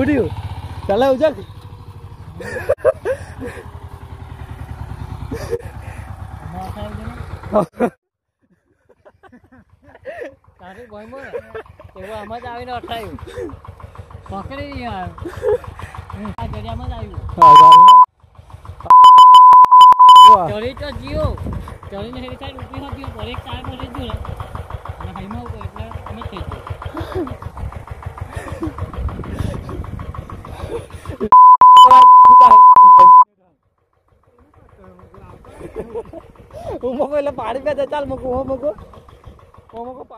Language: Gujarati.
ઉડ્યું ચાલે ઉજક તારી બોયમો એવો આમાં જ આવીને અઠાયું પકડી નહીં આવ્યો આ દરિયામાં જ આવ્યું ચડી તો જીઓ ચડીને હેરી સાઈડ ઉપરી હતી પર એક ચાર પર જ જોડે અને હાઈમાં ઉપર એટલે અમે થઈ ગયું હું મકો એટલે પાણી પીતા ચાલ મકો પાણી